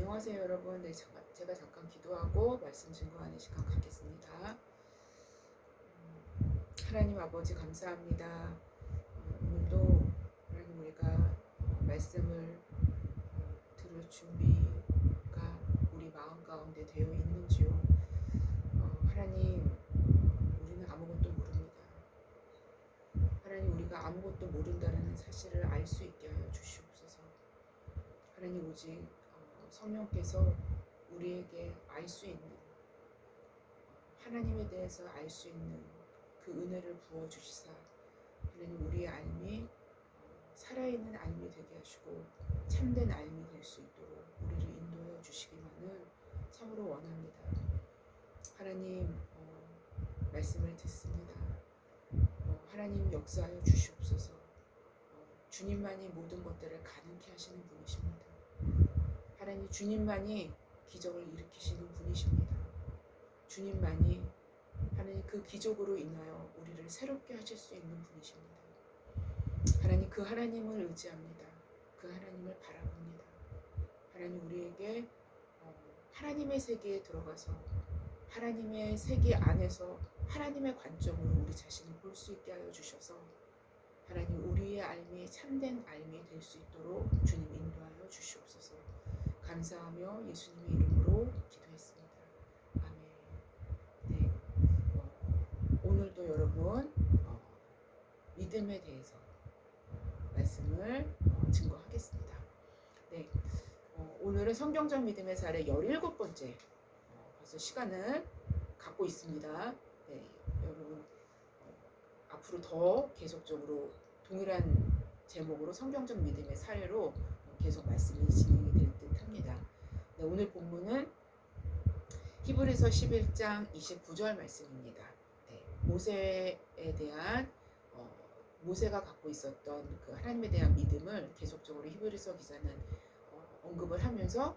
안녕하세요 여러분. 네, 제가 잠깐 기도하고 말씀 증거하는 시간 갖겠습니다. 하나님 아버지 감사합니다. 오늘도 하나님 우리가 말씀을 들을 준비가 우리 마음 가운데 되어 있는지요. 하나님 우리는 아무것도 모릅니다. 하나님 우리가 아무것도 모른다는 사실을 알 수 있게 하여 주시옵소서. 하나님 오직 성령께서 우리에게 알 수 있는 하나님에 대해서 알 수 있는 그 은혜를 부어주시사 하나님 우리의 삶이 살아있는 삶이 되게 하시고 참된 삶이 될 수 있도록 우리를 인도하여 주시기만을 참으로 원합니다. 하나님 말씀을 듣습니다. 하나님 역사하여 주시옵소서. 주님만이 모든 것들을 가능케 하시는 분이십니다. 하나님 주님만이 기적을 일으키시는 분이십니다. 주님만이 하나님 그 기적으로 인하여 우리를 새롭게 하실 수 있는 분이십니다. 하나님 그 하나님을 의지합니다. 그 하나님을 바라봅니다. 하나님 우리에게 하나님의 세계에 들어가서 하나님의 세계 안에서 하나님의 관점으로 우리 자신을 볼 수 있게 하여 주셔서 하나님 우리의 삶이 참된 삶이 될 수 있도록 주님 인도하여 주시옵소서. 감사하며 예수님의 이름으로 기도했습니다. 아멘. 네, 오늘도 여러분 믿음에 대해서 말씀을 증거하겠습니다. 네, 오늘은 성경적 믿음의 사례 17번째 벌써 시간을 갖고 있습니다. 네, 여러분 앞으로 더 계속적으로 동일한 제목으로 성경적 믿음의 사례로 계속 말씀이 진행이 될 듯 합니다. 네, 오늘 본문은 히브리서 11장 29절 말씀입니다. 네, 모세에 대한 모세가 갖고 있었던 그 하나님에 대한 믿음을 계속적으로 히브리서 기자는 언급을 하면서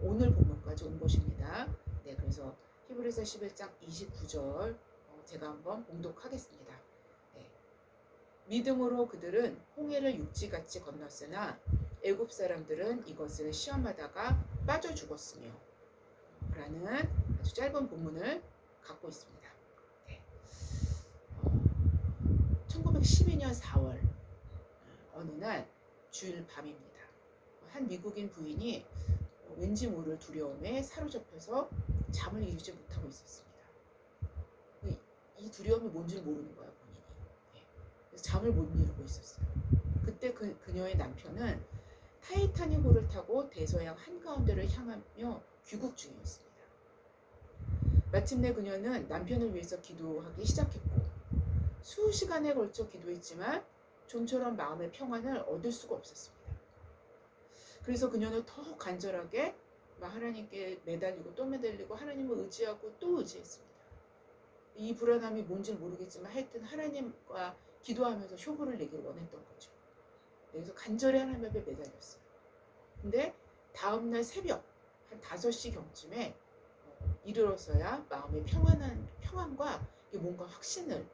오늘 본문까지 온 것입니다. 네, 그래서 히브리서 11장 29절 제가 한번 봉독하겠습니다. 네, 믿음으로 그들은 홍해를 육지같이 건넜으나 애굽 사람들은 이것을 시험하다가 빠져 죽었으며 라는 아주 짧은 본문을 갖고 있습니다. 네. 1912년 4월 어느 날 주일 밤입니다. 한 미국인 부인이 왠지 모를 두려움에 사로잡혀서 잠을 이루지 못하고 있었습니다. 이 두려움이 뭔지 모르는 거야 본인이. 네. 그래서 잠을 못 이루고 있었어요. 그때 그녀의 남편은 타이타닉호를 타고 대서양 한가운데를 향하며 귀국 중이었습니다. 마침내 그녀는 남편을 위해서 기도하기 시작했고 수시간에 걸쳐 기도했지만 좀처럼 마음의 평안을 얻을 수가 없었습니다. 그래서 그녀는 더욱 간절하게 하나님께 매달리고 또 매달리고 하나님을 의지하고 또 의지했습니다. 이 불안함이 뭔지 모르겠지만 하여튼 하나님과 기도하면서 효부를 내길 원했던 거죠. 그래서 간절히 하나님 앞에 매달렸어요. 근데 다음날 새벽 한 5시 경쯤에 이르러서야 마음의 평안과 뭔가 확신을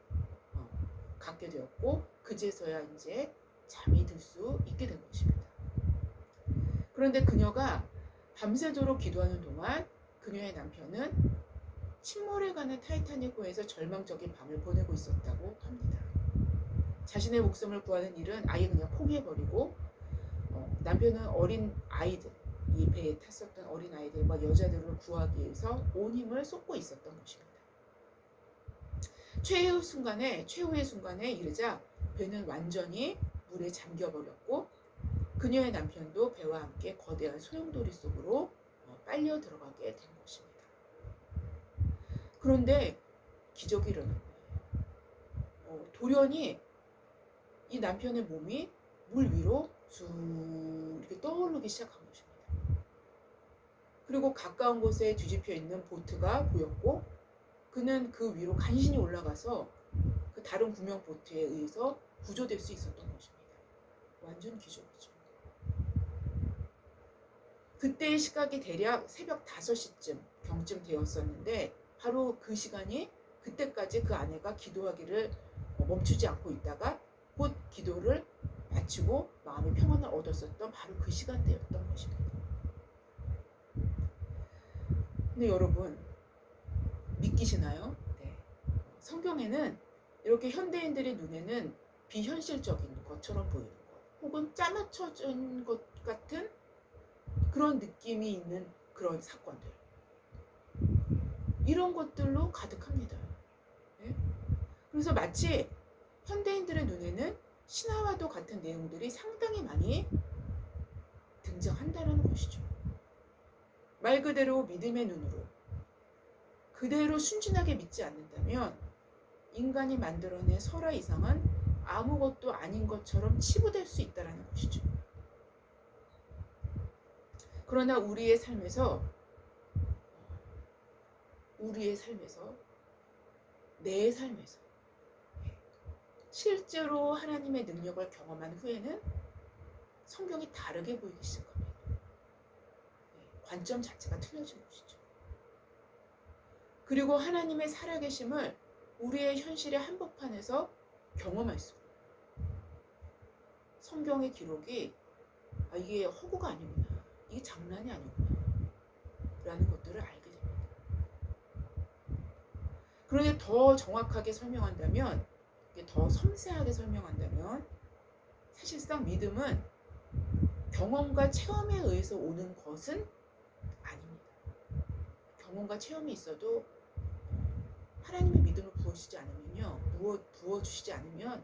갖게 되었고 그제서야 이제 잠이 들 수 있게 된 것입니다. 그런데 그녀가 밤새도록 기도하는 동안 그녀의 남편은 침몰해가는 타이타닉호에서 절망적인 밤을 보내고 있었다고 합니다. 자신의 목숨을 구하는 일은 아예 그냥 포기해버리고 남편은 어린 아이들, 이 배에 탔었던 어린 아이들과 여자들을 구하기 위해서 온 힘을 쏟고 있었던 것입니다. 최후의 순간에 이르자 배는 완전히 물에 잠겨버렸고 그녀의 남편도 배와 함께 거대한 소용돌이 속으로 빨려 들어가게 된 것입니다. 그런데 기적이 일어난 거예요. 돌연히 이 남편의 몸이 물 위로 쭉 이렇게 떠오르기 시작한 것입니다. 그리고 가까운 곳에 뒤집혀 있는 보트가 보였고 그는 그 위로 간신히 올라가서 그 다른 구명 보트에 의해서 구조될 수 있었던 것입니다. 완전 기적이죠. 그때의 시각이 대략 새벽 5시쯤 경쯤 되었었는데 바로 그 시간이 그때까지 그 아내가 기도하기를 멈추지 않고 있다가 곧 기도를 마치고 마음의 평안을 얻었었던 바로 그 시간대였던 것입니다. 근데 여러분 믿기시나요? 네. 성경에는 이렇게 현대인들의 눈에는 비현실적인 것처럼 보이는 것, 혹은 짜맞춰진 것 같은 그런 느낌이 있는 그런 사건들, 이런 것들로 가득합니다. 네? 그래서 마치 현대인들의 눈에는 신화와도 같은 내용들이 상당히 많이 등장한다는 것이죠. 말 그대로 믿음의 눈으로 그대로 순진하게 믿지 않는다면 인간이 만들어낸 설화 이상은 아무것도 아닌 것처럼 치부될 수 있다는 것이죠. 그러나 우리의 삶에서 내 삶에서 실제로 하나님의 능력을 경험한 후에는 성경이 다르게 보이기 시작합니다. 관점 자체가 틀려진 것이죠. 그리고 하나님의 살아계심을 우리의 현실의 한복판에서 경험할 수 있어요. 성경의 기록이 이게 허구가 아니구나, 이게 장난이 아니구나 라는 것들을 알게 됩니다. 그런데 더 정확하게 설명한다면, 더 섬세하게 설명한다면, 사실상 믿음은 경험과 체험에 의해서 오는 것은 아닙니다. 경험과 체험이 있어도 하나님의 믿음을 부어주시지 않으면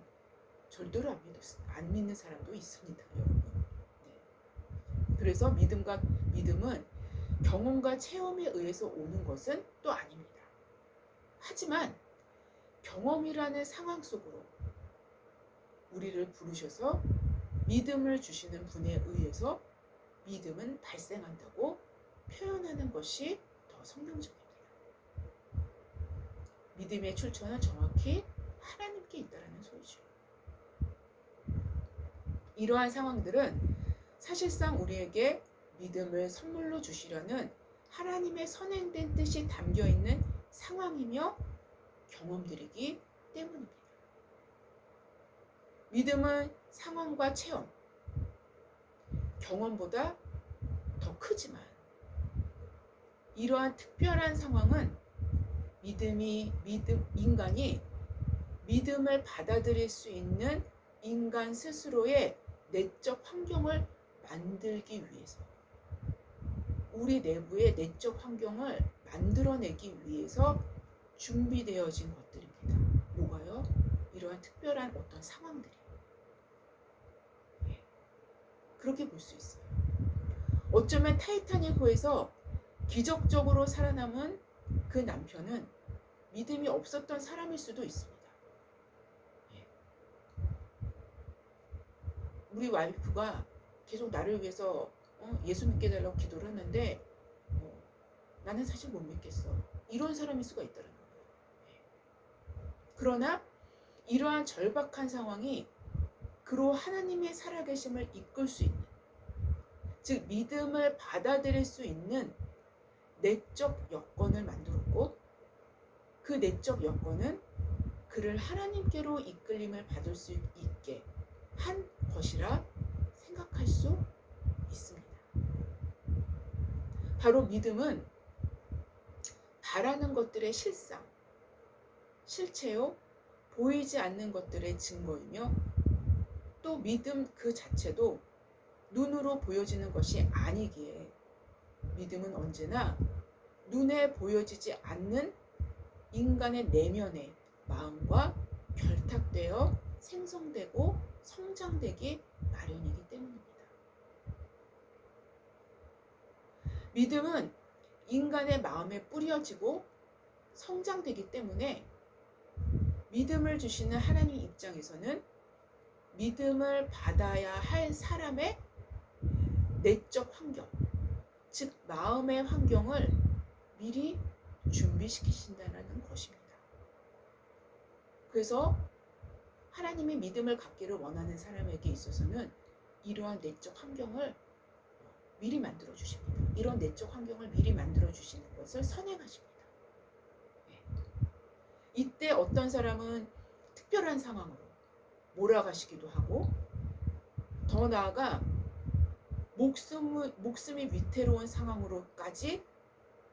절대로 안 믿는 사람도 있습니다, 여러분. 네. 그래서 믿음은 경험과 체험에 의해서 오는 것은 또 아닙니다. 하지만 경험이라는 상황 속으로 우리를 부르셔서 믿음을 주시는 분에 의해서 믿음은 발생한다고 표현하는 것이 더 성경적입니다. 믿음의 출처는 정확히 하나님께 있다는 소리죠. 이러한 상황들은 사실상 우리에게 믿음을 선물로 주시려는 하나님의 선행된 뜻이 담겨있는 상황이며 경험들이기 때문입니다. 믿음은 상황과 체험, 경험보다 더 크지만 이러한 특별한 상황은 인간이 믿음을 받아들일 수 있는 인간 스스로의 내적 환경을 만들기 위해서, 우리 내부의 내적 환경을 만들어내기 위해서 준비되어진 것들입니다. 뭐가요? 이러한 특별한 어떤 상황들이. 그렇게 볼 수 있어요. 어쩌면 타이타닉호에서 기적적으로 살아남은 그 남편은 믿음이 없었던 사람일 수도 있습니다. 우리 와이프가 계속 나를 위해서 예수 믿게 해달라고 기도를 하는데 나는 사실 못 믿겠어, 이런 사람일 수가 있다는 거예요. 그러나 이러한 절박한 상황이 그로 하나님의 살아계심을 이끌 수 있는, 즉 믿음을 받아들일 수 있는 내적 여건을 만들었고, 그 내적 여건은 그를 하나님께로 이끌림을 받을 수 있게 한 것이라 생각할 수 있습니다. 바로 믿음은 바라는 것들의 실체요, 보이지 않는 것들의 증거이며, 또 믿음 그 자체도 눈으로 보여지는 것이 아니기에 믿음은 언제나 눈에 보여지지 않는 인간의 내면의 마음과 결탁되어 생성되고 성장되기 마련이기 때문입니다. 믿음은 인간의 마음에 뿌려지고 성장되기 때문에 믿음을 주시는 하나님 입장에서는 믿음을 받아야 할 사람의 내적 환경, 즉 마음의 환경을 미리 준비시키신다는 것입니다. 그래서 하나님의 믿음을 갖기를 원하는 사람에게 있어서는 이러한 내적 환경을 미리 만들어 주십니다. 이런 내적 환경을 미리 만들어 주시는 것을 선행하십니다. 이때 어떤 사람은 특별한 상황으로 몰아가시기도 하고, 더 나아가 목숨이 위태로운 상황으로까지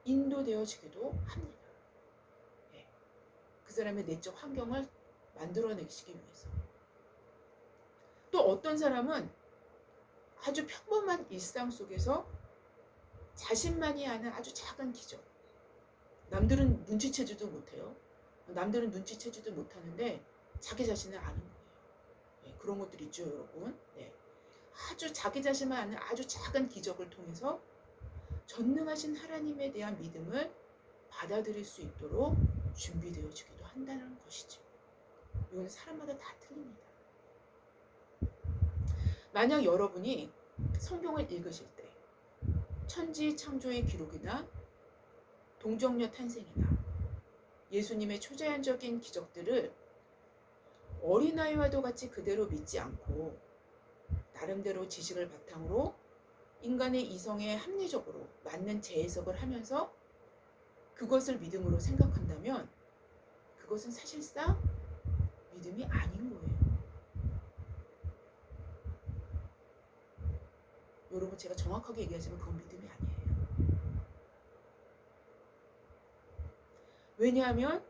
인도되어지기도 합니다. 예. 그 사람의 내적 환경을 만들어내시기 위해서. 또 어떤 사람은 아주 평범한 일상 속에서 자신만이 아는 아주 작은 기적. 남들은 눈치채지도 못해요. 남들은 눈치채지도 못하는데 자기 자신을 아는 거예요. 네, 그런 것들 있죠, 여러분. 네. 아주 자기 자신만 아는 아주 작은 기적을 통해서 전능하신 하나님에 대한 믿음을 받아들일 수 있도록 준비되어지기도 한다는 것이죠. 이건 사람마다 다 틀립니다. 만약 여러분이 성경을 읽으실 때 천지 창조의 기록이나 동정녀 탄생이나 예수님의 초자연적인 기적들을 어린아이와도 같이 그대로 믿지 않고 나름대로 지식을 바탕으로 인간의 이성에 합리적으로 맞는 재해석을 하면서 그것을 믿음으로 생각한다면 그것은 사실상 믿음이 아닌 거예요. 여러분, 제가 정확하게 얘기하지만 그건 믿음이 아니에요. 왜냐하면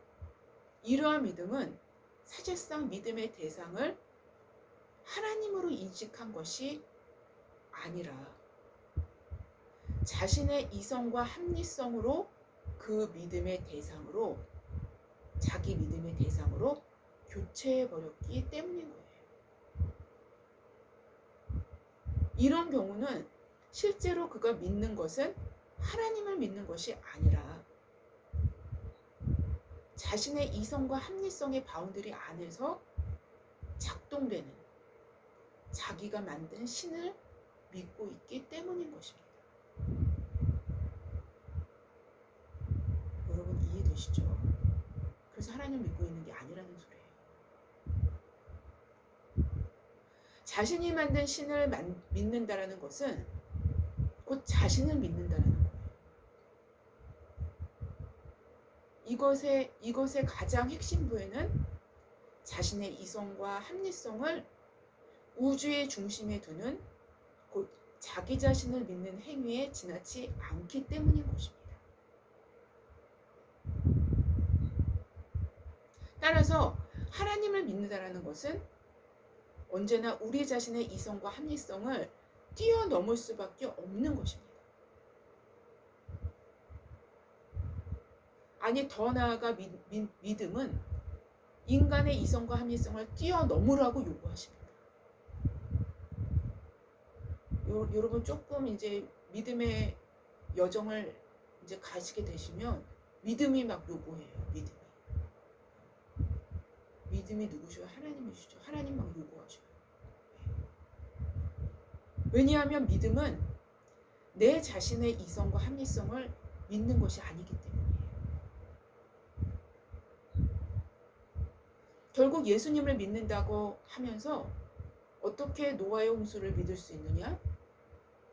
이러한 믿음은 사실상 믿음의 대상을 하나님으로 인식한 것이 아니라 자신의 이성과 합리성으로 그 믿음의 대상으로, 자기 믿음의 대상으로 교체해버렸기 때문인 거예요. 이런 경우는 실제로 그가 믿는 것은 하나님을 믿는 것이 아니라 자신의 이성과 합리성의 바운더리 안에서 작동되는 자기가 만든 신을 믿고 있기 때문인 것입니다. 여러분, 이해되시죠? 그래서 하나님 믿고 있는 게 아니라는 소리예요. 자신이 만든 신을 믿는다라는 것은 곧 자신을 믿는다라는 거예요. 이것의 가장 핵심부에는 자신의 이성과 합리성을 우주의 중심에 두는 곧 자기 자신을 믿는 행위에 지나치 않기 때문인 것입니다. 따라서 하나님을 믿는다라는 것은 언제나 우리 자신의 이성과 합리성을 뛰어넘을 수밖에 없는 것입니다. 아니, 더 나아가 믿음은 인간의 이성과 합리성을 뛰어넘으라고 요구하십니다. 여러분, 조금 이제 믿음의 여정을 이제 가시게 되시면 믿음이 막 요구해요. 믿음이 누구셔요? 하나님이시죠. 하나님 막 요구하셔요. 왜냐하면 믿음은 내 자신의 이성과 합리성을 믿는 것이 아니기 때문이에요. 결국 예수님을 믿는다고 하면서 어떻게 노아의 홍수를 믿을 수 있느냐?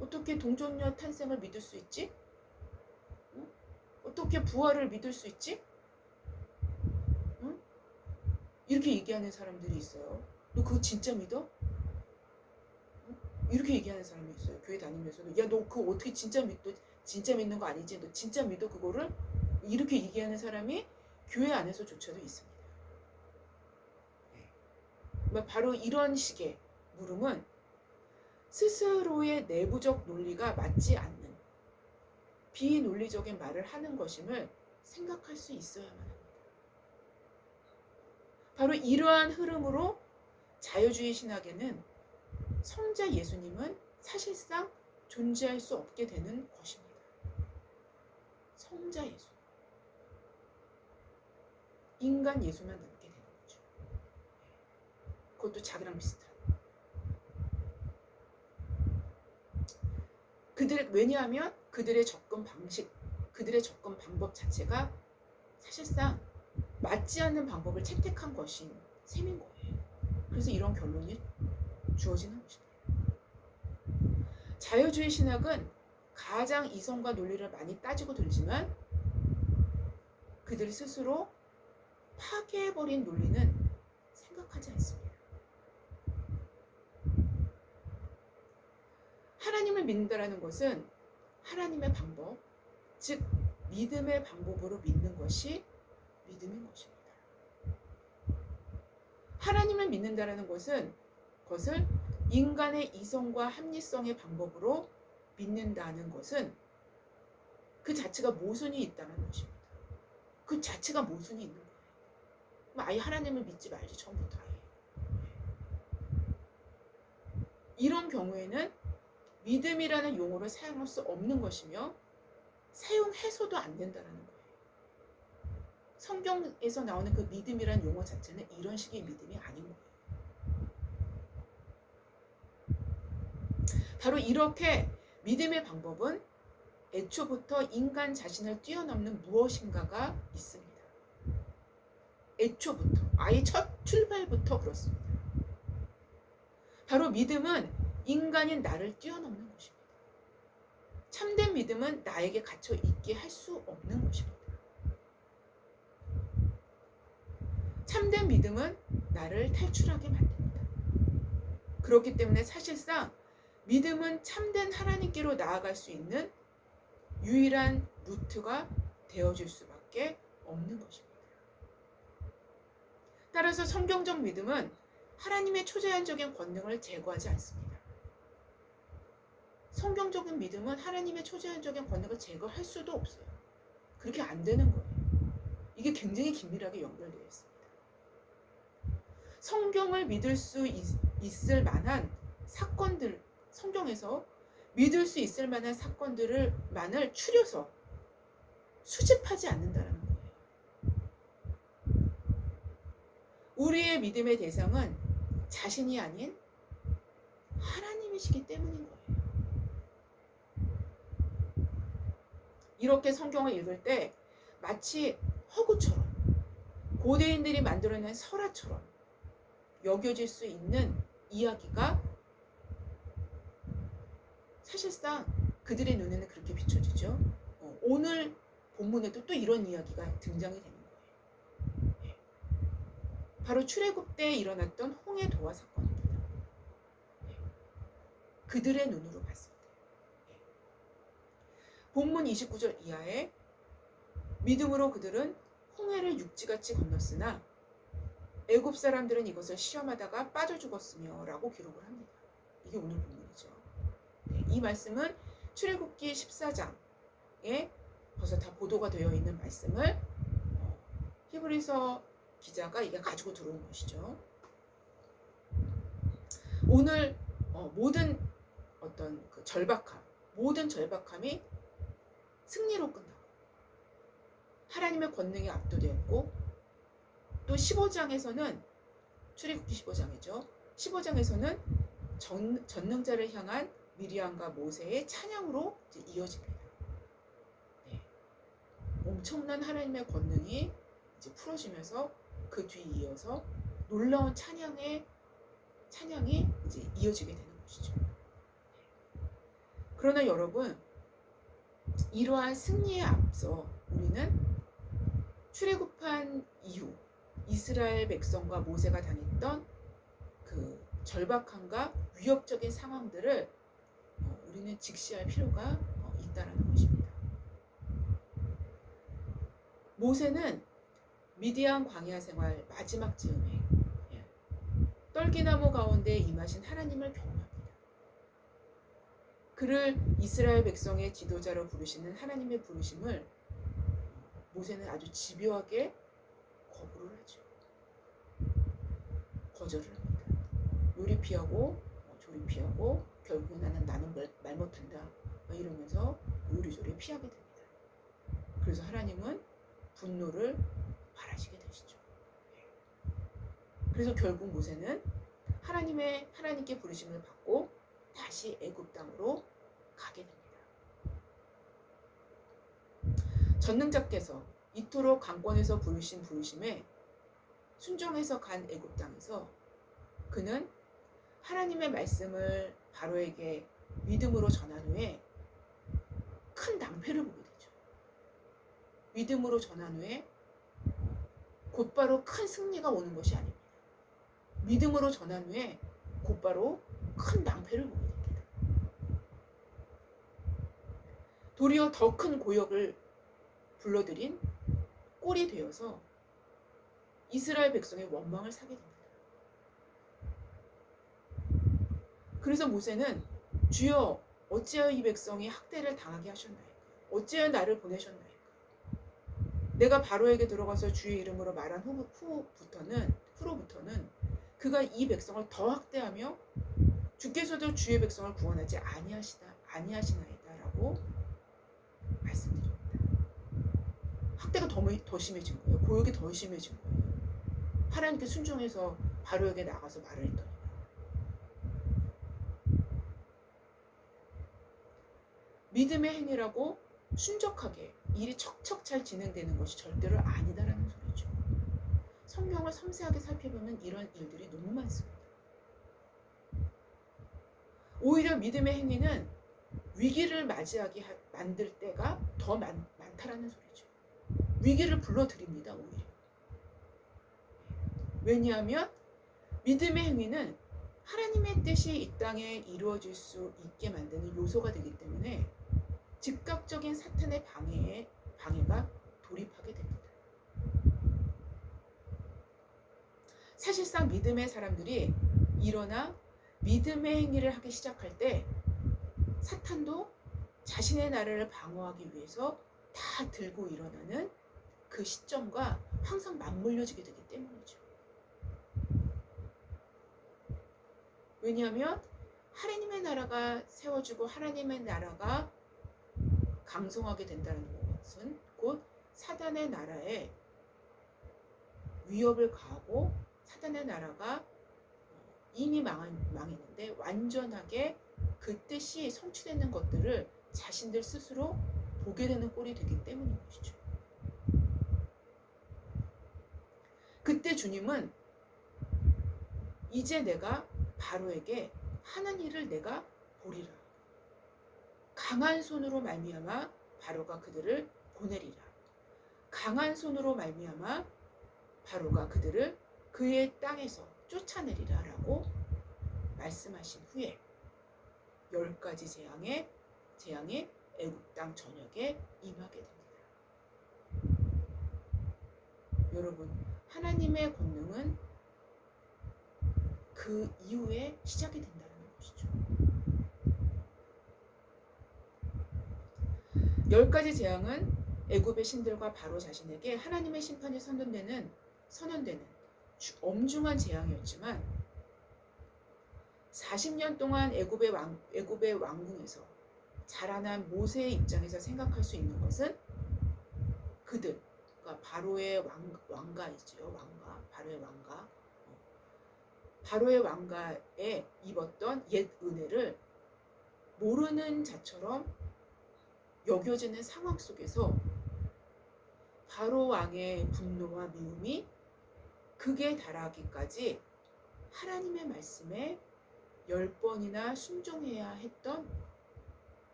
어떻게 동정녀 탄생을 믿을 수 있지? 어떻게 부활을 믿을 수 있지? 이렇게 얘기하는 사람들이 있어요. 너 그거 진짜 믿어? 이렇게 얘기하는 사람이 있어요. 교회 다니면서도 야, 너 그거 어떻게 진짜 믿는 거 아니지? 너 진짜 믿어 그거를? 이렇게 얘기하는 사람이 교회 안에서조차도 있습니다. 바로 이런 식의 물음은 스스로의 내부적 논리가 맞지 않는 비논리적인 말을 하는 것임을 생각할 수 있어야만 합니다. 바로 이러한 흐름으로 자유주의 신학에는 성자 예수님은 사실상 존재할 수 없게 되는 것입니다. 성자 예수. 인간 예수만 남게 되는 거죠. 그것도 자기랑 비슷한. 왜냐하면 그들의 접근 방식, 그들의 접근 방법 자체가 사실상 맞지 않는 방법을 채택한 것인 셈인 거예요. 그래서 이런 결론이 주어지는 것입니다. 자유주의 신학은 가장 이성과 논리를 많이 따지고 들지만 그들 스스로 파괴해버린 논리는 생각하지 않습니다. 하나님을 믿는다라는 것은 하나님의 방법, 즉 믿음의 방법으로 믿는 것이 믿음인 것입니다. 하나님을 믿는다는 것은 그것을 인간의 이성과 합리성의 방법으로 믿는다는 것은 그 자체가 모순이 있다는 것입니다. 그 자체가 모순이 있는 거예요. 그럼 아예 하나님을 믿지 말지 처음부터 아예. 이런 경우에는 믿음이라는 용어를 사용할 수 없는 것이며 사용해서도 안 된다는 거예요. 성경에서 나오는 그 믿음이라는 용어 자체는 이런 식의 믿음이 아닌 거예요. 바로 이렇게 믿음의 방법은 애초부터 인간 자신을 뛰어넘는 무엇인가가 있습니다. 애초부터, 아예 첫 출발부터 그렇습니다. 바로 믿음은 인간인 나를 뛰어넘는 것입니다. 참된 믿음은 나에게 갇혀 있게 할 수 없는 것입니다. 참된 믿음은 나를 탈출하게 만듭니다. 그렇기 때문에 사실상 믿음은 참된 하나님께로 나아갈 수 있는 유일한 루트가 되어줄 수밖에 없는 것입니다. 따라서 성경적 믿음은 하나님의 초자연적인 권능을 제거하지 않습니다. 성경적인 믿음은 하나님의 초자연적인 권능을 제거할 수도 없어요. 그렇게 안 되는 거예요. 이게 굉장히 긴밀하게 연결되어 있습니다. 성경을 믿을 수 있을 만한 사건들, 성경에서 믿을 수 있을 만한 사건들만을 추려서 수집하지 않는다는 거예요. 우리의 믿음의 대상은 자신이 아닌 하나님이시기 때문인 거예요. 이렇게 성경을 읽을 때 마치 허구처럼 고대인들이 만들어낸 설화처럼 여겨질 수 있는 이야기가 사실상 그들의 눈에는 그렇게 비춰지죠. 오늘 본문에도 또 이런 이야기가 등장이 되는 거예요. 바로 출애굽 때 일어났던 홍해 도화 사건입니다. 그들의 눈으로 봤을 때. 본문 29절 이하에 믿음으로 그들은 홍해를 육지같이 건넜으나 애굽 사람들은 이것을 시험하다가 빠져 죽었으며 라고 기록을 합니다. 이게 오늘 본문이죠. 이 말씀은 출애굽기 14장에 벌써 다 보도가 되어 있는 말씀을 히브리서 기자가 이게 가지고 들어온 것이죠. 오늘 모든 어떤 그 모든 절박함이 승리로 끝나고 하나님의 권능이 압도되었고 또 15장에서는 출애굽기 15장이죠. 15장에서는 전능자를 향한 미리암과 모세의 찬양으로 이어집니다. 네. 엄청난 하나님의 권능이 이제 풀어지면서 그 뒤에 이어서 놀라운 찬양이 이제 이어지게 되는 것이죠. 그러나 여러분, 이러한 승리에 앞서 우리는 출애굽한 이후 이스라엘 백성과 모세가 당했던 그 절박함과 위협적인 상황들을 우리는 직시할 필요가 있다는 것입니다. 모세는 미디안 광야 생활 마지막 즈음에 떨기나무 가운데 임하신 하나님을 경험합니다. 그를 이스라엘 백성의 지도자로 부르시는 하나님의 부르심을 모세는 아주 집요하게 거부를 하죠. 거절을 합니다. 요리 피하고 조리 피하고 결국 나는 말 못한다 이러면서 요리조리 피하게 됩니다. 그래서 하나님은 분노를 발하시게 되시죠. 그래서 결국 모세는 하나님께 부르심을 받고 다시 애굽 땅으로 가게 됩니다. 전능자께서 이토록 강권에서 부르신 부르심에 순종해서 간 애굽 땅에서 그는 하나님의 말씀을 바로에게 믿음으로 전한 후에 큰 낭패를 보게 되죠. 믿음으로 전한 후에 곧바로 큰 승리가 오는 것이 아닙니다. 믿음으로 전한 후에 곧바로 큰 낭패를 보게 됩니다. 도리어 더 큰 고역을 불러들인 꼴이 되어서 이스라엘 백성의 원망을 사게 됩니다. 그래서 모세는 주여 어찌하여 이 백성이 학대를 당하게 하셨나이까? 어찌하여 나를 보내셨나이까? 내가 바로에게 들어가서 주의 이름으로 말한 후로부터는 그가 이 백성을 더 학대하며 주께서도 주의 백성을 구원하지 아니하시나이다라고 말씀드립니다. 학대가 더 심해진 거예요. 고역이 더 심해진 거예요. 하나님께 순종해서 바로에게 나가서 말을 했더니 믿음의 행위라고 순적하게 일이 척척 잘 진행되는 것이 절대로 아니다라는 소리죠. 성경을 섬세하게 살펴보면 이런 일들이 너무 많습니다. 오히려 믿음의 행위는 위기를 맞이하게 만들 때가 더 많다라는 소리죠. 위기를 불러들입니다. 오히려. 왜냐하면 믿음의 행위는 하나님의 뜻이 이 땅에 이루어질 수 있게 만드는 요소가 되기 때문에 즉각적인 사탄의 방해가 돌입하게 됩니다. 사실상 믿음의 사람들이 일어나 믿음의 행위를 하기 시작할 때 사탄도 자신의 나라를 방어하기 위해서 다 들고 일어나는 그 시점과 항상 맞물려지게 되기 때문이죠. 왜냐하면 하나님의 나라가 세워지고 하나님의 나라가 강성하게 된다는 것은 곧 사단의 나라에 위협을 가하고 사단의 나라가 이미 망했는데 완전하게 그 뜻이 성취되는 것들을 자신들 스스로 보게 되는 꼴이 되기 때문인 것이죠. 그때 주님은 이제 내가 바로에게 하는 일을 내가 보리라. 강한 손으로 말미암아 바로가 그들을 보내리라. 강한 손으로 말미암아 바로가 그들을 그의 땅에서 쫓아내리라 라고 말씀하신 후에 10가지 재앙이 애굽 땅 전역에 임하게 됩니다. 여러분, 하나님의 권능은 그 이후에 시작이 된다는 것이죠. 10가지 재앙은 애굽의 신들과 바로 자신에게 하나님의 심판이 선언되는 엄중한 재앙이었지만 40년 동안 애굽의 왕궁에서 자라난 모세의 입장에서 생각할 수 있는 것은 그들, 그러니까 바로의 왕가이지요. 바로의 왕가에 입었던 옛 은혜를 모르는 자처럼 여겨지는 상황 속에서 바로 왕의 분노와 미움이 극에 달하기까지 하나님의 말씀에 10번이나 순종해야 했던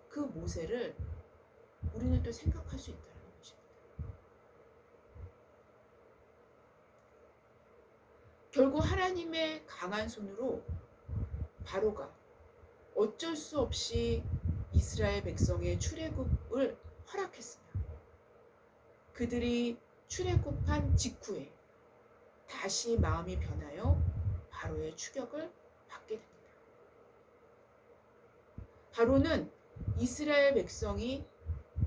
그 모세를 우리는 또 생각할 수 있다는 것입니다. 결국 하나님의 강한 손으로 바로가 어쩔 수 없이 이스라엘 백성의 출애굽을 허락했습니다. 그들이 출애굽한 직후에 다시 마음이 변하여 바로의 추격을 받게 됩니다. 바로는 이스라엘 백성이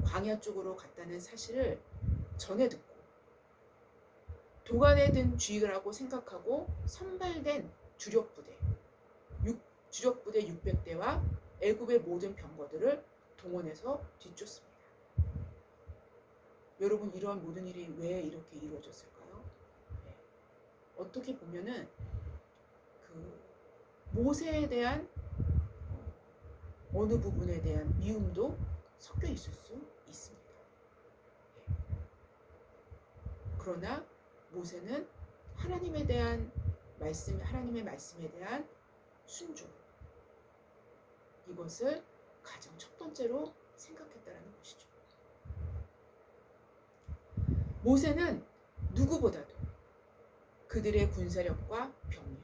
광야 쪽으로 갔다는 사실을 전해 듣고 도간에 든 쥐라고 생각하고 선발된 주력부대 600대와 애굽의 모든 병거들을 동원해서 뒤쫓습니다. 여러분, 이러한 모든 일이 왜 이렇게 이루어졌을까요? 네. 어떻게 보면은 그 모세에 대한 어느 부분에 대한 미움도 섞여 있을 수 있습니다. 네. 그러나 모세는 하나님의 말씀에 대한 순종, 이것을 가장 첫 번째로 생각했다는 것이죠. 모세는 누구보다도 그들의 군사력과 병력,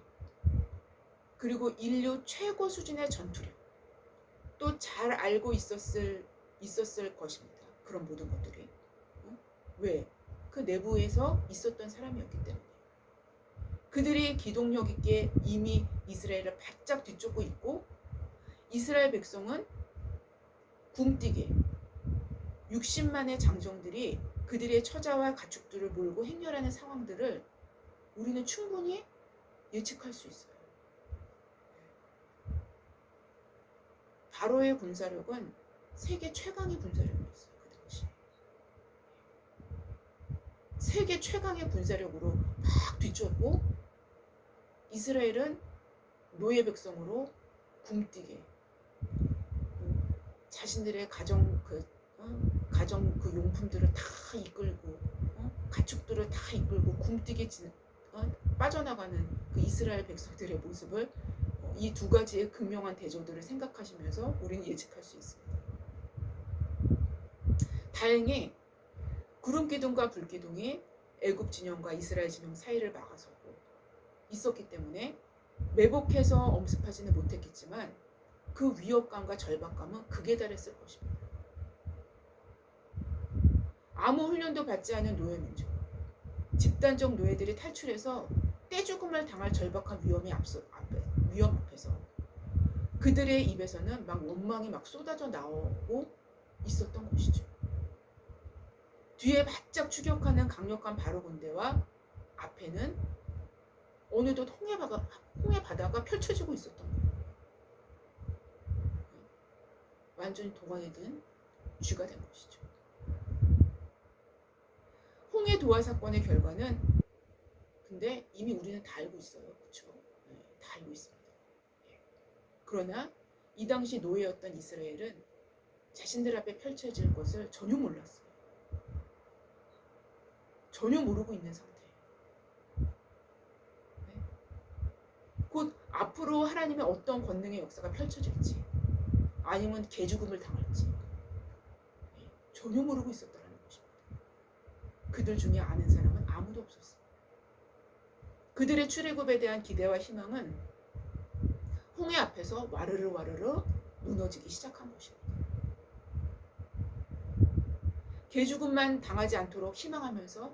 그리고 인류 최고 수준의 전투력, 또 잘 알고 있었을 것입니다. 그런 모든 것들이. 왜? 그 내부에서 있었던 사람이었기 때문에. 그들이 기동력 있게 이미 이스라엘을 바짝 뒤쫓고 있고, 이스라엘 백성은 굶뛰게 60만의 장정들이 그들의 처자와 가축들을 몰고 행렬하는 상황들을 우리는 충분히 예측할 수 있어요. 바로의 군사력은 세계 최강의 군사력이었어요. 그 당시. 세계 최강의 군사력으로 막 뒤쫓고 이스라엘은 노예 백성으로 굶뛰게 자신들의 가정 그 용품들을 다 이끌고 가축들을 다 이끌고 굶뛰게 빠져나가는 그 이스라엘 백성들의 모습을 이 두 가지의 극명한 대조들을 생각하시면서 우리는 예측할 수 있습니다. 다행히 구름기둥과 불기둥이 애굽 진영과 이스라엘 진영 사이를 막아서고 있었기 때문에 매복해서 엄습하지는 못했겠지만 그 위협감과 절박감은 극에 달했을 것입니다. 아무 훈련도 받지 않은 노예민족, 집단적 노예들이 탈출해서 떼죽음을 당할 절박한 위험 앞에서 그들의 입에서는 막 원망이 막 쏟아져 나오고 있었던 것이죠. 뒤에 바짝 추격하는 강력한 바로 군대와 앞에는 어느덧 홍해 바다가 펼쳐지고 있었던 거예요. 완전히 동안에 든 쥐가 된 것이죠. 홍해 도하 사건의 결과는 근데 이미 우리는 다 알고 있어요. 그렇죠? 네, 다 알고 있습니다. 네. 그러나 이 당시 노예였던 이스라엘은 자신들 앞에 펼쳐질 것을 전혀 몰랐어요. 전혀 모르고 있는 상태예요. 네. 곧 앞으로 하나님의 어떤 권능의 역사가 펼쳐질지 아니면 개죽음을 당할지 네. 전혀 모르고 있었다는 것입니다. 그들 중에 아는 사람은 아무도 없었어요. 그들의 출애굽에 대한 기대와 희망은 홍해 앞에서 와르르 무너지기 시작한 것입니다. 개죽음만 당하지 않도록 희망하면서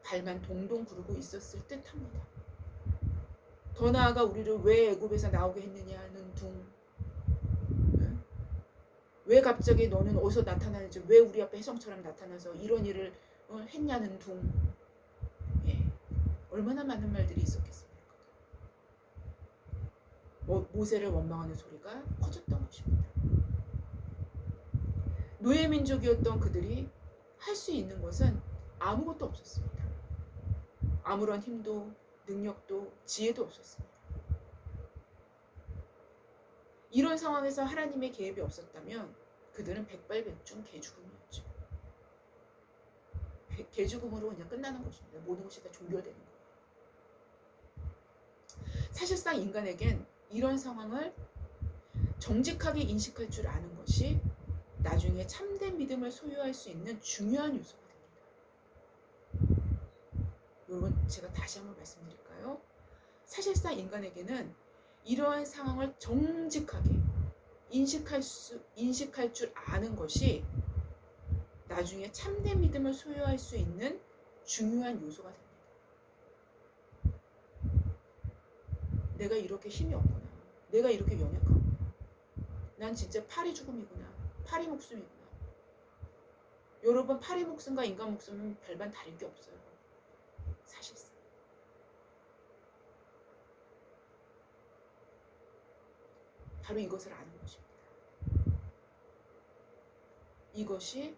발만 동동 구르고 있었을 듯합니다. 더 나아가 우리를 왜 애굽에서 나오게 했느냐는 둥, 왜 갑자기 너는 어디서 나타나는지, 왜 우리 앞에 혜성처럼 나타나서 이런 일을 했냐는 둥, 예. 얼마나 많은 말들이 있었겠습니까? 모세를 원망하는 소리가 커졌던 것입니다. 노예 민족이었던 그들이 할 수 있는 것은 아무것도 없었습니다. 아무런 힘도 능력도 지혜도 없었습니다. 이런 상황에서 하나님의 개입이 없었다면 그들은 백발백중 개죽음이었죠. 개죽음으로 그냥 끝나는 것입니다. 모든 것이 다 종결되는 거예요. 사실상 인간에겐 이런 상황을 정직하게 인식할 줄 아는 것이 나중에 참된 믿음을 소유할 수 있는 중요한 요소가 됩니다. 여러분, 제가 다시 한번 말씀드릴까요? 사실상 인간에게는 이러한 상황을 정직하게 인식할 줄 아는 것이 나중에 참된 믿음을 소유할 수 있는 중요한 요소가 됩니다. 내가 이렇게 힘이 없구나. 내가 이렇게 연약하구나. 난 진짜 파리 죽음이구나. 파리 목숨이구나. 여러분, 파리 목숨과 인간 목숨은 별반 다를 게 없어요. 사실상. 바로 이것을 아는 것입니다. 이것이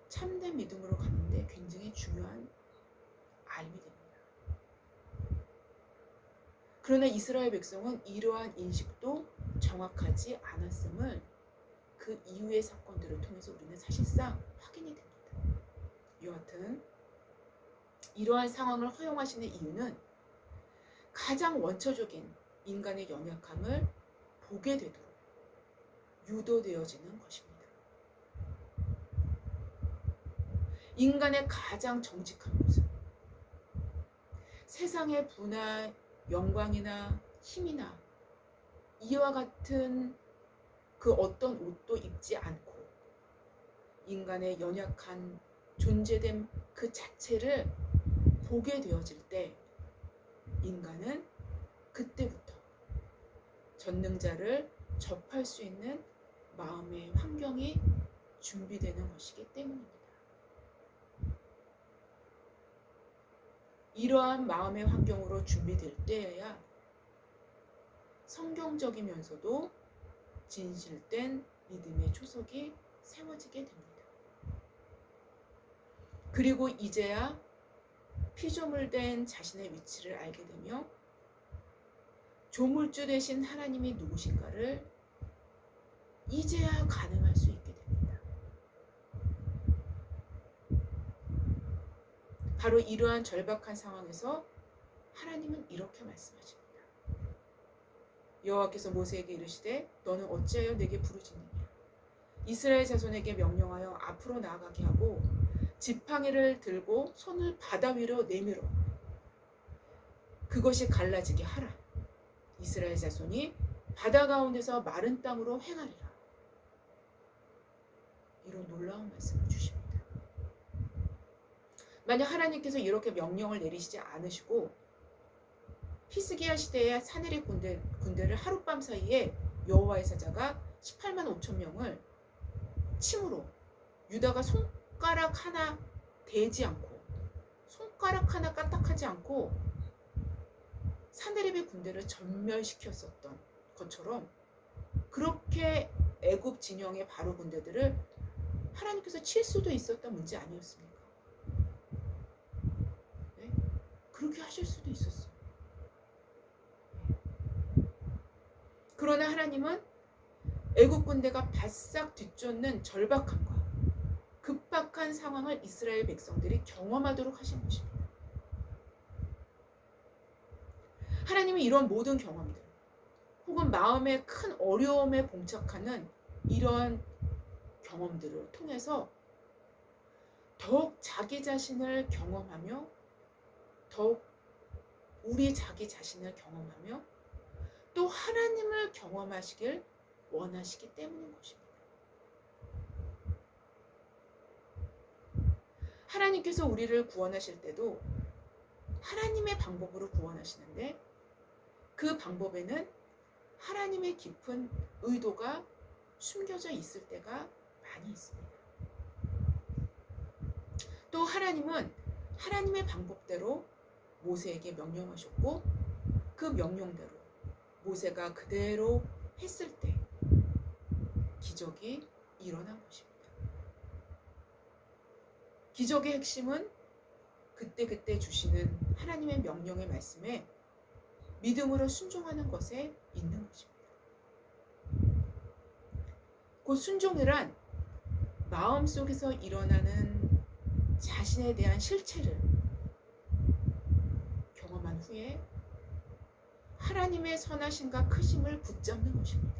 참된 믿음으로 가는데 굉장히 중요한 알미 됩니다. 그러나 이스라엘 백성은 이러한 인식도 정확하지 않았음을 그 이후의 사건들을 통해서 우리는 사실상 확인이 됩니다. 여하튼 이러한 상황을 허용하시는 이유는 가장 원초적인 인간의 연약함을 보게 되도록 유도되어지는 것입니다. 인간의 가장 정직한 모습, 세상의 부나 영광이나 힘이나 이와 같은 그 어떤 옷도 입지 않고 인간의 연약한 존재됨 그 자체를 보게 되어질 때 인간은 그때부터 전능자를 접할 수 있는 마음의 환경이 준비되는 것이기 때문입니다. 이러한 마음의 환경으로 준비될 때에야 성경적이면서도 진실된 믿음의 초석이 세워지게 됩니다. 그리고 이제야 피조물된 자신의 위치를 알게 되며 조물주 되신 하나님이 누구신가를 이제야 가늠할 수 있게 됩니다. 바로 이러한 절박한 상황에서 하나님은 이렇게 말씀하십니다. 여호와께서 모세에게 이르시되 너는 어찌하여 내게 부르짖느냐. 이스라엘 자손에게 명령하여 앞으로 나아가게 하고 지팡이를 들고 손을 바다 위로 내밀어 그것이 갈라지게 하라. 이스라엘 자손이 바다 가운데서 마른 땅으로 행하리라. 이런 놀라운 말씀을 주십니다. 만약 하나님께서 이렇게 명령을 내리시지 않으시고 히스기야 시대의 사내립 군대를 하룻밤 사이에 여호와의 사자가 18만 5천 명을 침으로 유다가 손가락 하나 대지 않고 손가락 하나 까딱하지 않고 사내립의 군대를 전멸시켰었던 것처럼 그렇게 애굽 진영의 바로 군대들을 하나님께서 칠 수도 있었던 문제 아니었습니까? 네? 그렇게 하실 수도 있었어요. 그러나 하나님은 애굽 군대가 바싹 뒤쫓는 절박함과 급박한 상황을 이스라엘 백성들이 경험하도록 하신 것입니다. 하나님은 이런 모든 경험들 혹은 마음의 큰 어려움에 봉착하는 이러한 경험들을 통해서 더욱 자기 자신을 경험하며 더욱 우리 자기 자신을 경험하며 또 하나님을 경험하시길 원하시기 때문인 것입니다. 하나님께서 우리를 구원하실 때도 하나님의 방법으로 구원하시는데 그 방법에는 하나님의 깊은 의도가 숨겨져 있을 때가 많이 있습니다. 또 하나님은 하나님의 방법대로 모세에게 명령하셨고 그 명령대로 모세가 그대로 했을 때 기적이 일어난 것입니다. 기적의 핵심은 그때그때 주시는 하나님의 명령의 말씀에 믿음으로 순종하는 것에 있는 것입니다. 그 순종이란 마음속에서 일어나는 자신에 대한 실체를 경험한 후에 하나님의 선하심과 크심을 붙잡는 것입니다.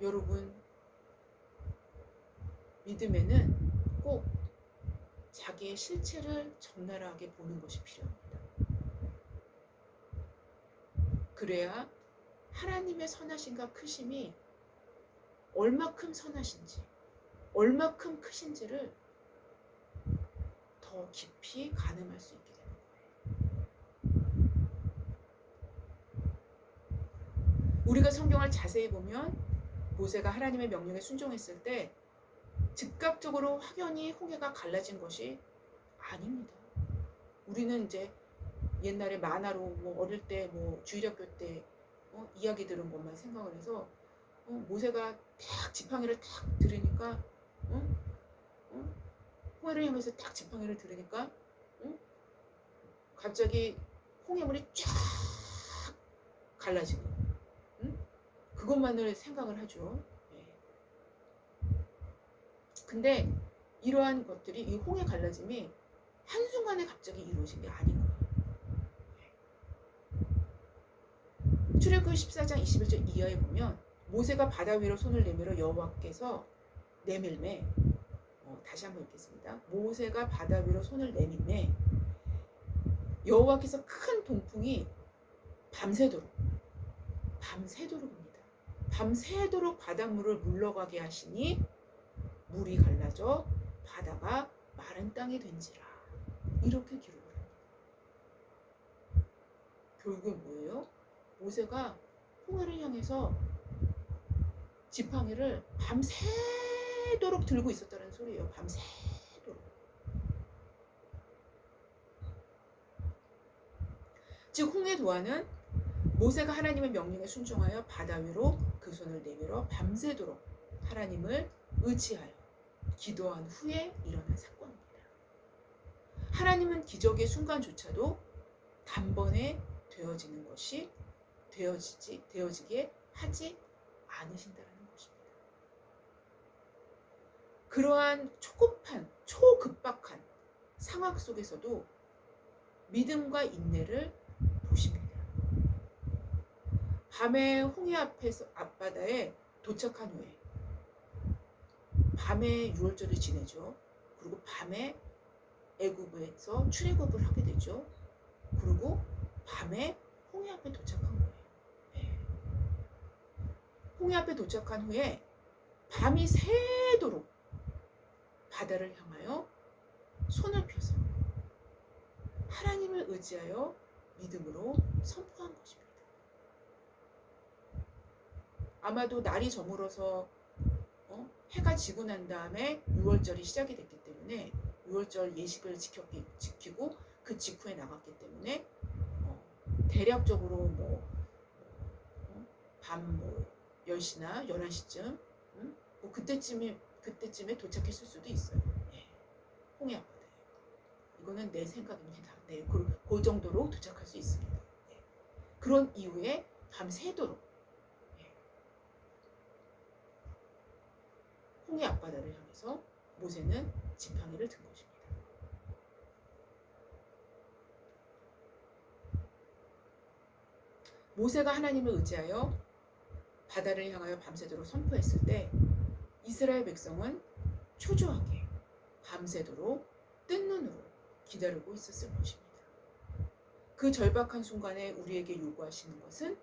여러분, 믿음에는 꼭 자기의 실체를 적나라하게 보는 것이 필요합니다. 그래야 하나님의 선하심과 크심이 얼마큼 선하신지, 얼마큼 크신지를 더 깊이 가늠할 수 있게 되는 거예요. 우리가 성경을 자세히 보면 모세가 하나님의 명령에 순종했을 때 즉각적으로 확연히 홍해가 갈라진 것이 아닙니다. 우리는 이제 옛날에 만화로 어릴 때 주일학교 때 이야기 들은 것만 생각을 해서 모세가 딱 지팡이를 딱 들으니까 홍해를 향해서 딱 지팡이를 들으니까 갑자기 홍해물이 쫙 갈라지고 그것만을 생각을 하죠. 근데 이러한 것들이 이 홍해 갈라짐이 한순간에 갑자기 이루어진 게 아닌 거예요. 출애굽기 14장 21절 이하에 보면 모세가 바다 위로 손을 내밀어 여호와께서 내밀매 다시 한번 읽겠습니다. 모세가 바다 위로 손을 내밀매 여호와께서 큰 동풍이 밤새도록 옵니다. 밤새도록 바닷물을 물러가게 하시니 물이 갈라져 바다가 마른 땅이 된지라. 이렇게 기록을 합니다. 결국은 뭐예요? 모세가 홍해를 향해서 지팡이를 밤새도록 들고 있었다는 소리예요. 밤새도록. 즉 홍해 도하는 모세가 하나님의 명령에 순종하여 바다 위로 그 손을 내밀어 밤새도록 하나님을 의지하여 기도한 후에 일어난 사건입니다. 하나님은 기적의 순간조차도 단번에 되어지는 것이 되어지게 하지 않으신다는 것입니다. 그러한 초급박한 상황 속에서도 믿음과 인내를 보십니다. 밤에 홍해 앞바다에 도착한 후에 밤에 유월절을 지내죠. 그리고 밤에 애굽에서 출애굽을 하게 되죠. 그리고 밤에 홍해 앞에 도착한 거예요. 네. 홍해 앞에 도착한 후에 밤이 새도록 바다를 향하여 손을 펴서 하나님을 의지하여 믿음으로 선포한 것입니다. 아마도 날이 저물어서 해가 지고 난 다음에 유월절이 시작이 됐기 때문에 유월절 예식을 지키고 그 직후에 나갔기 때문에 대략적으로 밤 10시나 11시쯤 그때쯤에 도착했을 수도 있어요. 네. 홍해 앞바다에. 이거는 내 생각입니다. 네, 그 정도로 도착할 수 있습니다. 네. 그런 이후에 밤새도록 홍해 앞바다를 향해서 모세는 지팡이를 든 것입니다. 모세가 하나님을 의지하여 바다를 향하여 밤새도록 선포했을 때 이스라엘 백성은 초조하게 밤새도록 뜬 눈으로 기다리고 있었을 것입니다. 그 절박한 순간에 우리에게 요구하시는 것은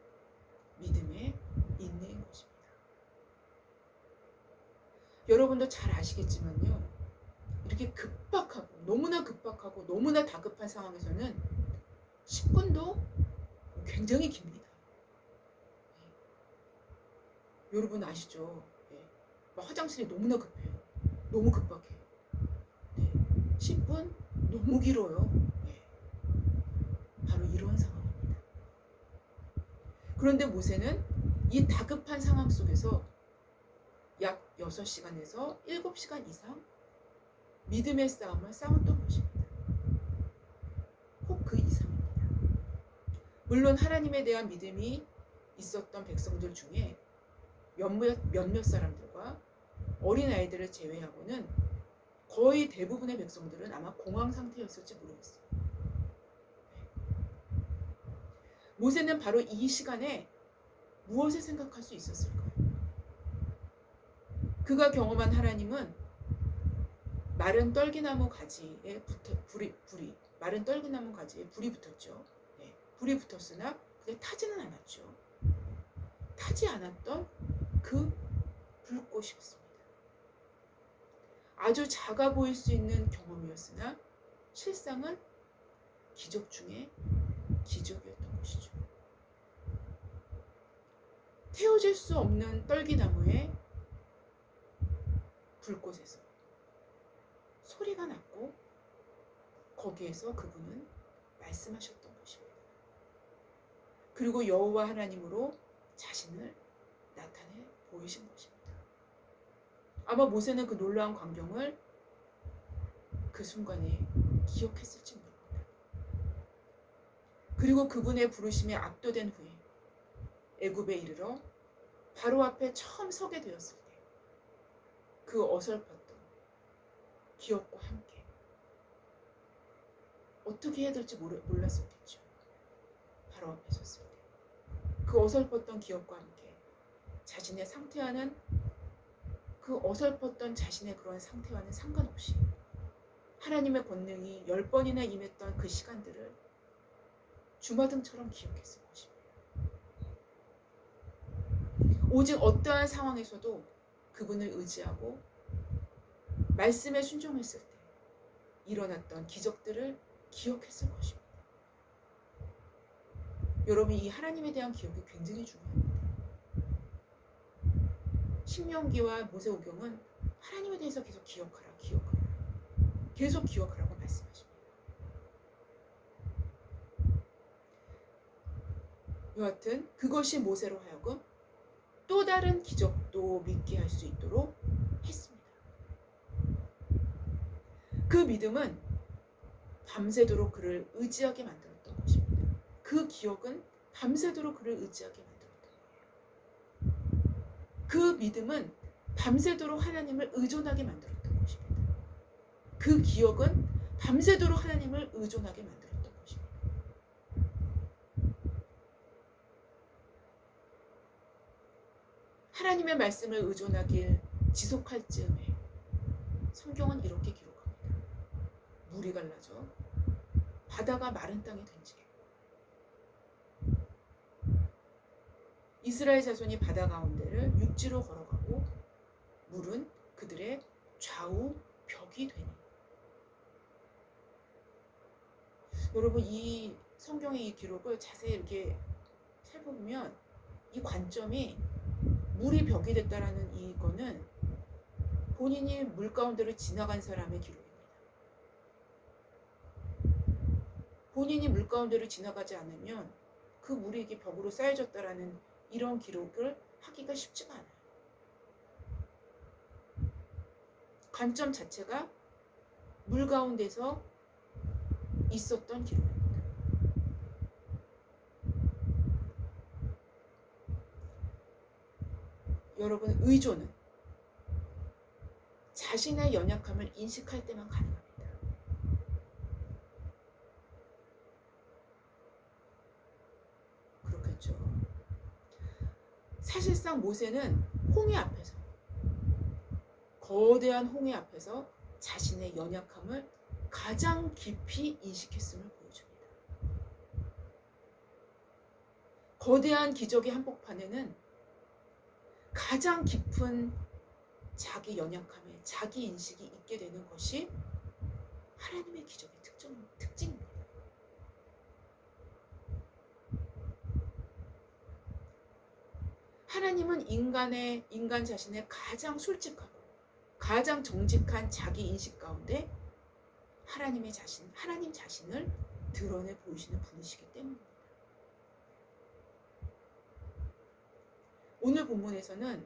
믿음의 인내인 것입니다. 여러분도 잘 아시겠지만요. 이렇게 너무나 급박하고 너무나 다급한 상황에서는 10분도 굉장히 깁니다. 네. 여러분 아시죠? 네. 화장실이 너무나 급해요. 너무 급박해요. 네. 10분 너무 길어요. 네. 바로 이런 상황입니다. 그런데 모세는 이 다급한 상황 속에서 약 6시간에서 7시간 이상 믿음의 싸움을 싸웠던 것입니다. 혹 그 이상입니다. 물론 하나님에 대한 믿음이 있었던 백성들 중에 몇몇 사람들과 어린아이들을 제외하고는 거의 대부분의 백성들은 아마 공황 상태였을지 모르겠어요. 모세는 바로 이 시간에 무엇을 생각할 수 있었을까요? 그가 경험한 하나님은 마른 떨기나무 가지에 불이 붙었죠. 네, 불이 붙었으나 그게 타지는 않았죠. 타지 않았던 그 불꽃이었습니다. 아주 작아 보일 수 있는 경험이었으나 실상은 기적 중에 기적이었던 것이죠. 태워질 수 없는 떨기나무에 불꽃에서 소리가 났고 거기에서 그분은 말씀하셨던 것입니다. 그리고 여호와 하나님으로 자신을 나타내 보이신 것입니다. 아마 모세는 그 놀라운 광경을 그 순간에 기억했을지 모릅니다. 그리고 그분의 부르심에 압도된 후에 애굽에 이르러 바로 앞에 처음 서게 되었을 때 그 어설펐던 기억과 함께 어떻게 해야 될지 몰랐었겠죠. 바로 앞에 섰을 때 그 어설펐던 기억과 함께 자신의 상태와는 그 어설펐던 자신의 그런 상태와는 상관없이 하나님의 권능이 10번이나 임했던 그 시간들을 주마등처럼 기억했을 것입니다. 오직 어떠한 상황에서도 그분을 의지하고 말씀에 순종했을 때 일어났던 기적들을 기억했을 것입니다. 여러분, 이 하나님에 대한 기억이 굉장히 중요합니다. 신명기와 모세오경은 하나님에 대해서 계속 기억하라, 계속 기억하라고 말씀하십니다. 여하튼 그것이 모세로 하여금 또 다른 기적도 믿게 할 수 있도록 했습니다. 그 믿음은 밤새도록 그를 의지하게 만들었던 것입니다. 그 기억은 밤새도록 그를 의지하게 만들었던 거예요. 그 믿음은 밤새도록 하나님을 의존하게 만들었던 것입니다. 그 기억은 밤새도록 하나님을 의존하게 만들었던 것입니다. 하나님의 말씀을 의존하길 지속할 즈음에 성경은 이렇게 기록합니다. 물이 갈라져 바다가 마른 땅이 된지라. 이스라엘 자손이 바다 가운데를 육지로 걸어가고 물은 그들의 좌우 벽이 되니. 여러분, 이 성경의 이 기록을 자세히 이렇게 살펴보면 이 관점이 물이 벽이 됐다라는 이거는 본인이 물 가운데를 지나간 사람의 기록입니다. 본인이 물 가운데를 지나가지 않으면 그 물이 이게 벽으로 쌓여졌다라는 이런 기록을 하기가 쉽지가 않아요. 관점 자체가 물 가운데서 있었던 기록입니다. 여러분, 의존은 자신의 연약함을 인식할 때만 가능합니다. 그렇겠죠. 사실상 모세는 홍해 앞에서, 거대한 홍해 앞에서 자신의 연약함을 가장 깊이 인식했음을 보여줍니다. 거대한 기적의 한복판에는 가장 깊은 자기 연약함에 자기 인식이 있게 되는 것이 하나님의 기적의 특징입니다. 하나님은 인간 자신의 가장 솔직하고 가장 정직한 자기 인식 가운데 하나님 자신을 드러내 보이시는 분이시기 때문입니다. 오늘 본문에서는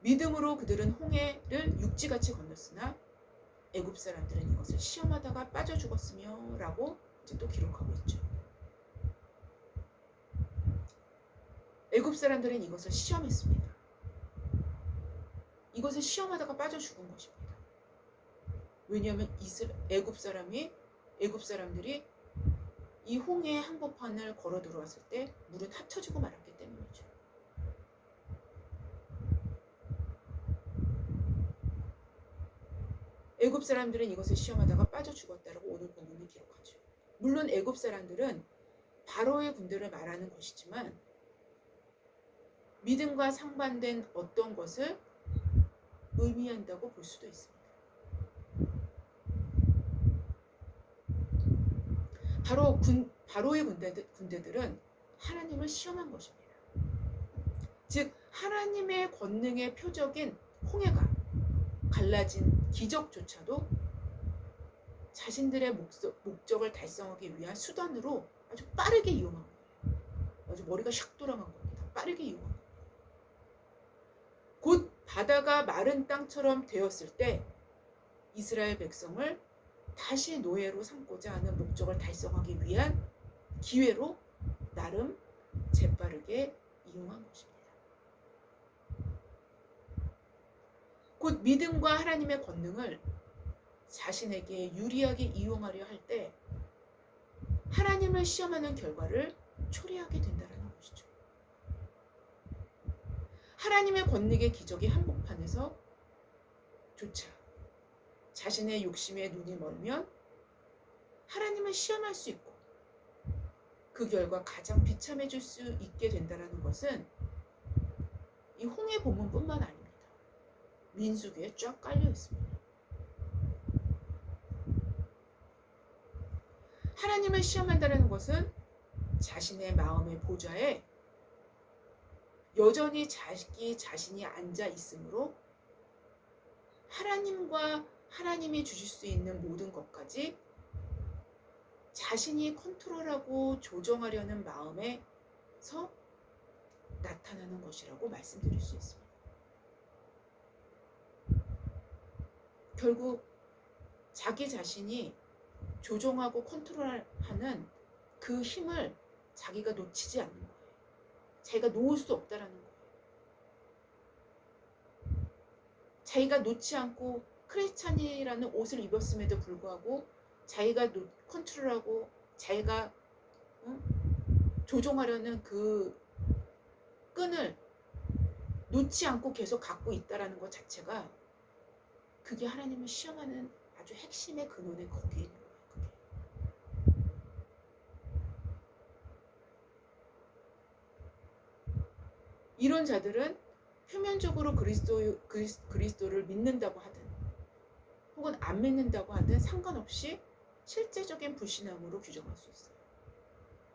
믿음으로 그들은 홍해를 육지같이 건넜으나 애굽 사람들은 이것을 시험하다가 빠져 죽었으며 라고 이제 또 기록하고 있죠. 애굽 사람들은 이것을 시험했습니다. 이것을 시험하다가 빠져 죽은 것입니다. 왜냐하면 애굽 사람들이 이 홍해 한복판을 걸어 들어왔을 때 물은 합쳐지고 말았기 때문이죠. 애굽 사람들은 이것을 시험하다가 빠져 죽었다라고 오늘 본문이 기록하죠. 물론 애굽 사람들은 바로의 군대를 말하는 것이지만 믿음과 상반된 어떤 것을 의미한다고 볼 수도 있습니다. 바로의 군대들은 하나님을 시험한 것입니다. 즉 하나님의 권능의 표적인 홍해가 갈라진 기적조차도 자신들의 목적을 달성하기 위한 수단으로 아주 빠르게 이용한 거예요. 아주 머리가 샥 돌아간 겁니다. 빠르게 이용한 거예요. 곧 바다가 마른 땅처럼 되었을 때 이스라엘 백성을 다시 노예로 삼고자 하는 목적을 달성하기 위한 기회로 나름 재빠르게 이용한 것입니다. 곧 믿음과 하나님의 권능을 자신에게 유리하게 이용하려 할 때 하나님을 시험하는 결과를 초래하게 된다는 것이죠. 하나님의 권능의 기적이 한복판에서 조차 자신의 욕심에 눈이 멀면 하나님을 시험할 수 있고 그 결과 가장 비참해질 수 있게 된다는 것은 이 이 홍해 본문뿐만 아닙니다. 민수기에 쫙 깔려 있습니다. 하나님을 시험한다는 것은 자신의 마음의 보좌에 여전히 자기 자신이 앉아 있으므로 하나님과 하나님이 주실 수 있는 모든 것까지 자신이 컨트롤하고 조정하려는 마음에서 나타나는 것이라고 말씀드릴 수 있습니다. 결국 자기 자신이 조종하고 컨트롤하는 그 힘을 자기가 놓치지 않는 거예요. 자기가 놓을 수 없다라는 거예요. 자기가 놓지 않고 크리스찬이라는 옷을 입었음에도 불구하고 자기가 컨트롤하고 자기가 조종하려는 그 끈을 놓지 않고 계속 갖고 있다라는 것 자체가 그게 하나님을 시험하는 아주 핵심의 근원의 거기에 있는 거예요. 이런 자들은 표면적으로 그리스도를 믿는다고 하든 혹은 안 믿는다고 하든 상관없이 실제적인 불신앙으로 규정할 수 있어요.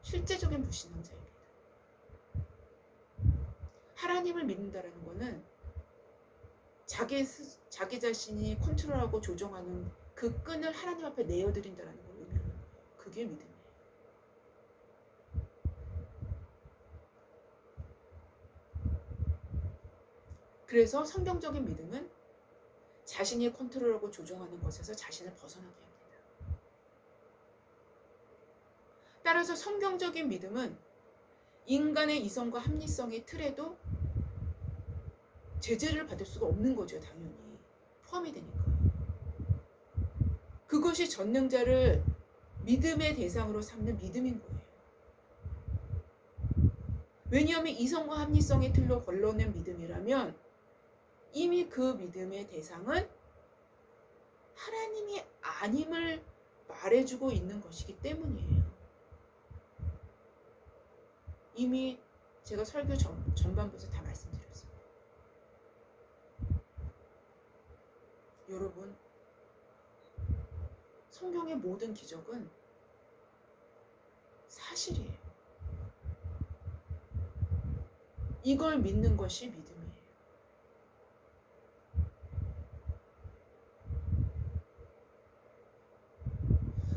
실제적인 불신앙자입니다. 하나님을 믿는다는 것은 자기 자신이 컨트롤하고 조정하는 그 끈을 하나님 앞에 내어드린다는 걸 의미하는 거예요. 그게 믿음이에요. 그래서 성경적인 믿음은 자신이 컨트롤하고 조종하는 것에서 자신을 벗어나게 합니다. 따라서 성경적인 믿음은 인간의 이성과 합리성의 틀에도 제재를 받을 수가 없는 거죠. 당연히 포함이 되니까. 그것이 전능자를 믿음의 대상으로 삼는 믿음인 거예요. 왜냐하면 이성과 합리성의 틀로 걸러낸 믿음이라면 이미 그 믿음의 대상은 하나님이 아님을 말해주고 있는 것이기 때문이에요. 이미 제가 설교 전반부에서 다 말씀드렸어요. 여러분, 성경의 모든 기적은 사실이에요. 이걸 믿는 것이 믿음이에요.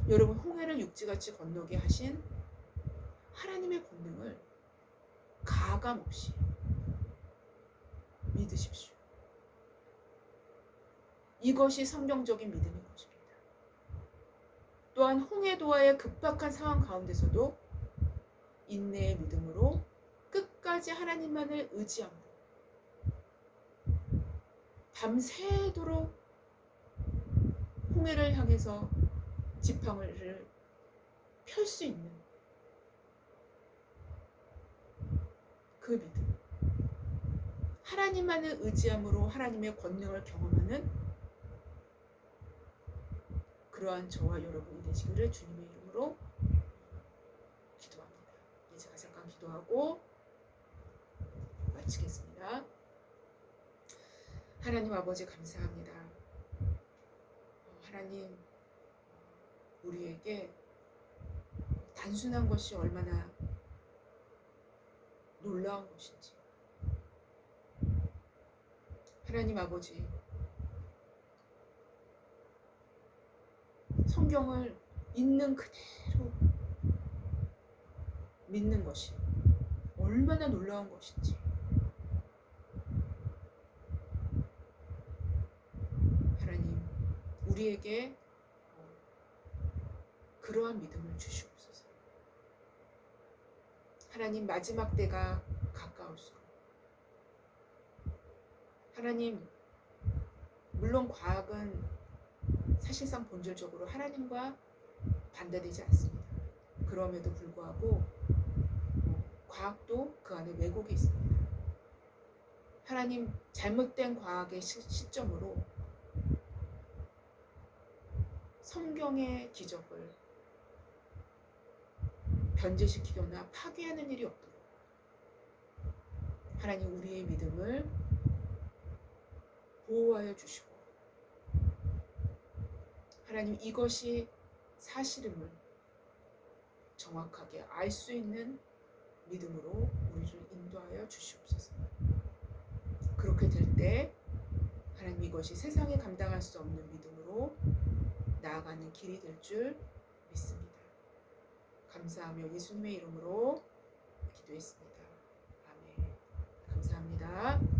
여러분, 홍해를 육지같이 건너게 하신 하나님의 권능을 가감없이 믿으십시오. 이것이 성경적인 믿음인 것입니다. 또한 홍해도와의 급박한 상황 가운데서도 인내의 믿음으로 끝까지 하나님만을 의지함으로 밤새도록 홍해를 향해서 지팡이를 펼 수 있는 그 믿음, 하나님만을 의지함으로 하나님의 권능을 경험하는 그러한 저와 여러분이 되시기를 주님의 이름으로 기도합니다. 제가 잠깐 기도하고 마치겠습니다. 하나님 아버지 감사합니다. 하나님, 우리에게 단순한 것이 얼마나 놀라운 것인지, 하나님 아버지, 성경을 있는 그대로 믿는 것이 얼마나 놀라운 것인지, 하나님, 우리에게 그러한 믿음을 주시옵소서. 하나님, 마지막 때가 가까울수록 하나님, 물론 과학은 사실상 본질적으로 하나님과 반대되지 않습니다. 그럼에도 불구하고 과학도 그 안에 왜곡이 있습니다. 하나님, 잘못된 과학의 시점으로 성경의 기적을 변제시키거나 파괴하는 일이 없도록 하나님 우리의 믿음을 보호하여 주시고 하나님 이것이 사실임을 정확하게 알 수 있는 믿음으로 우리를 인도하여 주시옵소서. 그렇게 될 때 하나님 이것이 세상에 감당할 수 없는 믿음으로 나아가는 길이 될 줄 믿습니다. 감사하며 예수님의 이름으로 기도했습니다. 아멘. 감사합니다.